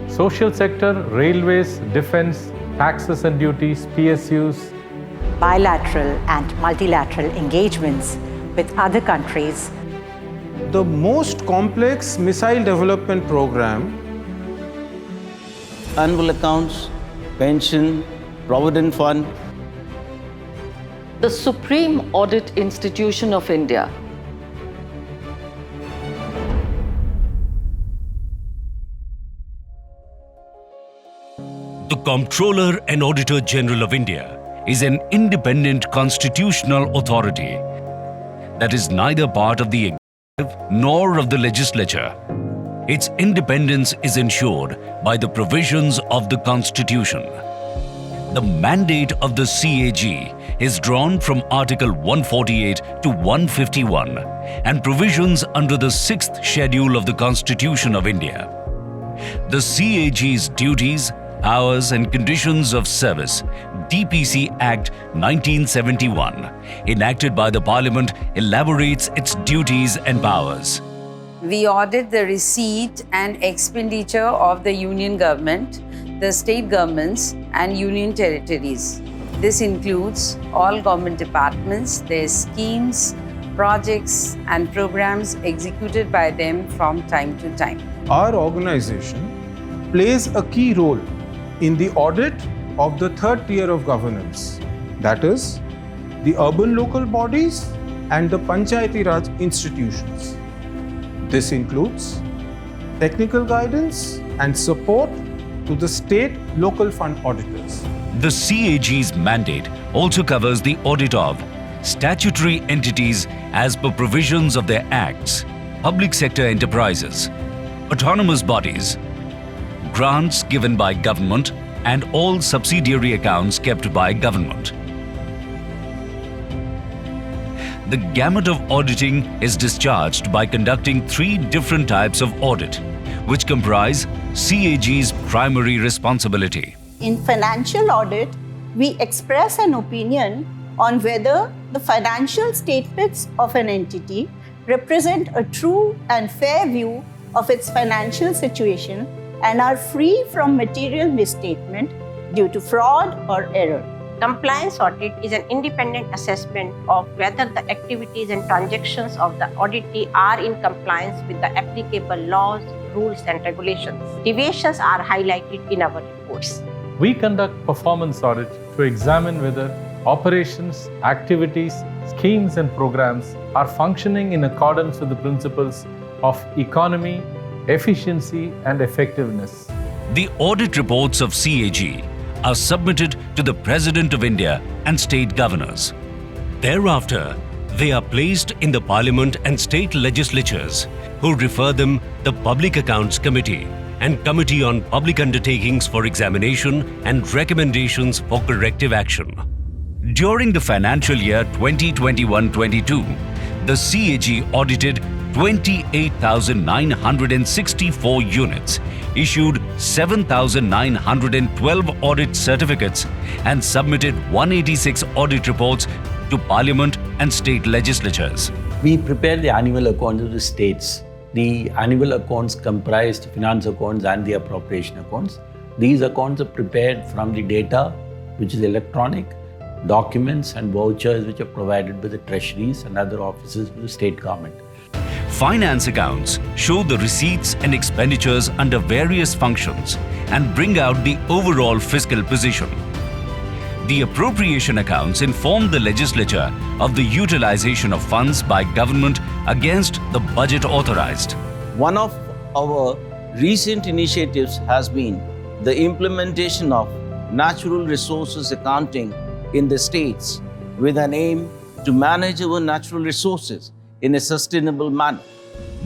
Social sector, railways, defense, taxes and duties, PSUs, bilateral and multilateral engagements with other countries. The most complex missile development program, annual accounts, pension, provident fund. The Supreme Audit Institution of India. The Comptroller and Auditor General of India is an independent constitutional authority that is neither part of the executive nor of the legislature. Its independence is ensured by the provisions of the Constitution. The mandate of the CAG is drawn from Article 148 to 151 and provisions under the 6th Schedule of the Constitution of India. The CAG's duties, powers and conditions of service, DPC Act 1971, enacted by the Parliament, elaborates its duties and powers. We audit the receipt and expenditure of the union government, the state governments and union territories. This includes all government departments, their schemes, projects and programs executed by them from time to time. our organization plays a key role in the audit of the third tier of governance, that is, the urban local bodies and the Panchayati Raj institutions. This includes technical guidance and support to the state local fund auditors. The CAG's mandate also covers the audit of statutory entities as per provisions of their acts, public sector enterprises, autonomous bodies, grants given by government, and all subsidiary accounts kept by government. The gamut of auditing is discharged by conducting 3 different types of audit, which comprise CAG's primary responsibility. In financial audit, we express an opinion on whether the financial statements of an entity represent a true and fair view of its financial situation and are free from material misstatement due to fraud or error. Compliance audit is an independent assessment of whether the activities and transactions of the auditee are in compliance with the applicable laws, rules and regulations. Deviations are highlighted in our reports. We conduct performance audit to examine whether operations, activities, schemes and programs are functioning in accordance with the principles of economy, efficiency and effectiveness. The audit reports of CAG are submitted to the President of India and state governors. Thereafter, they are placed in the Parliament and state legislatures, who refer them the Public Accounts Committee and Committee on Public Undertakings for examination and recommendations for corrective action. During the financial year 2021-22, the CAG audited 28,964 units, issued 7,912 audit certificates and submitted 186 audit reports to Parliament and state legislatures. We prepare the annual accounts of the states. The annual accounts comprise the finance accounts and the appropriation accounts. These accounts are prepared from the data, which is electronic, documents and vouchers which are provided by the treasuries and other offices of the state government. Finance accounts show the receipts and expenditures under various functions and bring out the overall fiscal position. The appropriation accounts inform the legislature of the utilization of funds by government against the budget authorized. One of our recent initiatives has been the implementation of natural resources accounting in the states with an aim to manage our natural resources in a sustainable manner.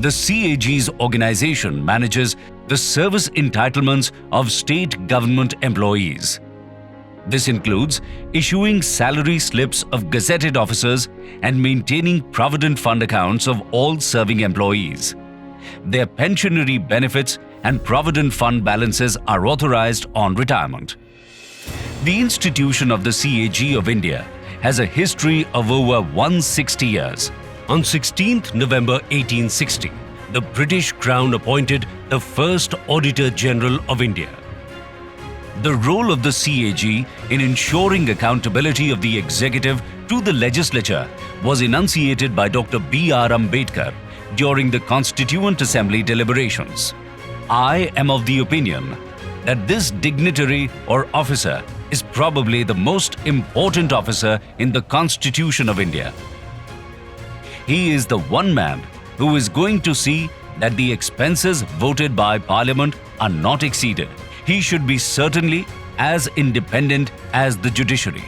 The CAG's organization manages the service entitlements of state government employees. This includes issuing salary slips of gazetted officers and maintaining provident fund accounts of all serving employees. Their pensionary benefits and provident fund balances are authorized on retirement. The institution of the CAG of India has a history of over 160 years. On 16th November 1860, the British Crown appointed the first Auditor General of India. The role of the CAG in ensuring accountability of the executive to the legislature was enunciated by Dr. B.R. Ambedkar during the Constituent Assembly deliberations. I am of the opinion that this dignitary or officer is probably the most important officer in the Constitution of India. He is the one man who is going to see that the expenses voted by Parliament are not exceeded. He should be certainly as independent as the judiciary.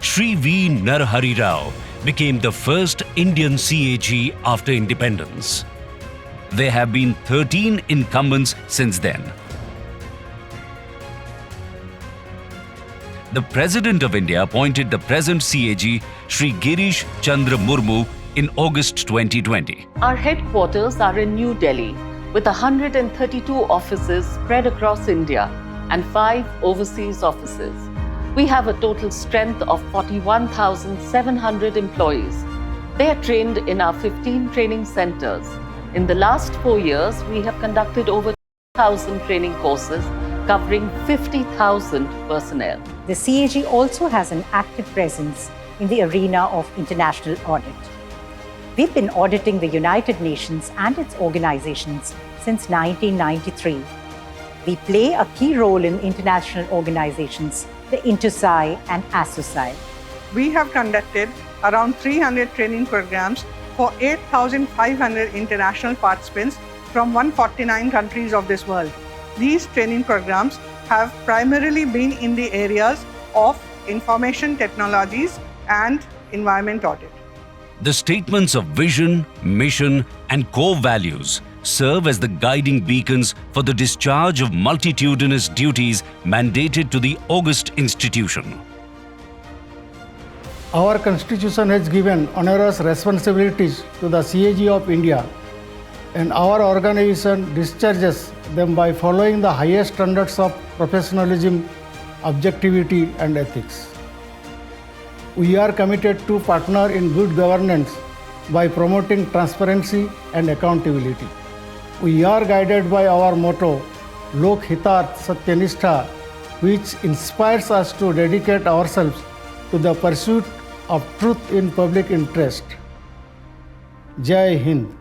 Shri V. Narhari Rao became the first Indian CAG after independence. There have been 13 incumbents since then. The President of India appointed the present CAG, Shri Girish Chandra Murmu, in August 2020. Our headquarters are in New Delhi, with 132 offices spread across India and 5 overseas offices. We have a total strength of 41,700 employees. They are trained in our 15 training centers. In the last 4 years, we have conducted over 2,000 training courses covering 50,000 personnel. The CAG also has an active presence in the arena of international audit. We've been auditing the United Nations and its organizations since 1993. We play a key role in international organizations, the INTUSI and ASSOCI. We have conducted around 300 training programs for 8,500 international participants from 149 countries of this world. These training programs have primarily been in the areas of information technologies and environment audit. The statements of vision, mission, and core values serve as the guiding beacons for the discharge of multitudinous duties mandated to the august institution. Our Constitution has given onerous responsibilities to the CAG of India, and our organization discharges them by following the highest standards of professionalism, objectivity, and ethics. We are committed to partner in good governance by promoting transparency and accountability. We are guided by our motto, Lok Hitat Satyanistha, which inspires us to dedicate ourselves to the pursuit of truth in public interest. Jai Hind.